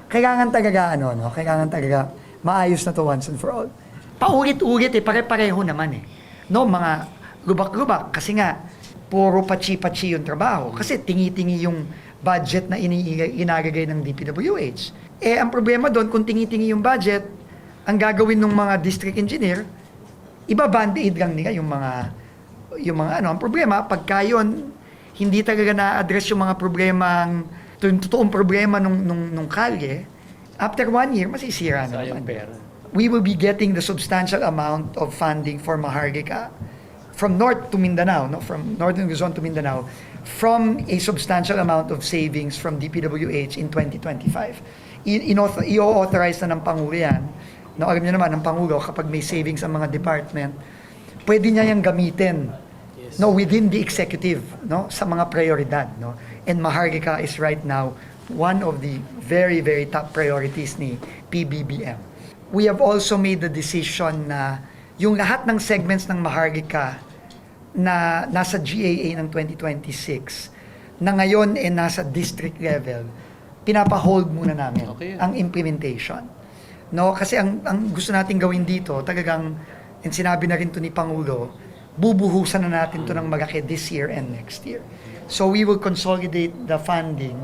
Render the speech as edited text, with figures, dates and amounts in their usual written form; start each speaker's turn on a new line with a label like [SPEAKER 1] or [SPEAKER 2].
[SPEAKER 1] kailangan talaga, kailangan talaga maayos na to once and for all. Paulit-ulit pare-pareho naman No, mga lubak-lubak, kasi nga, puro pachi-pachi yung trabaho. Kasi tingi-tingi yung budget na inagagay ng DPWH. Ang problema doon, kung tingi-tingi yung budget, ang gagawin ng mga district engineer, iba-band-aid lang nila yung mga ang problema, pagka yun, hindi talaga na-address yung mga problemang, yung totoong problema nung kalye, after 1 year, masisira na naman.
[SPEAKER 2] pera.
[SPEAKER 1] We will be getting the substantial amount of funding for Maharlika from north to Mindanao, from northern Luzon to Mindanao, from a substantial amount of savings from DPWH in 2025. I-authorize na ng Pangulo yan. Alam niyo naman, ng Pangulo, kapag may savings ang mga department, pwede niya yung gamitin within the executive, sa mga prioridad. And Maharlika is right now one of the very, very top priorities ni PBBM. We have also made the decision na yung lahat ng segments ng Maharlika na nasa GAA ng 2026, na ngayon nasa district level, pinapa-hold muna namin ang implementation. Kasi ang gusto natin gawin dito, talagang, and sinabi na rin to ni Pangulo, bubuhusan na natin to ng malaki this year and next year. So we will consolidate the funding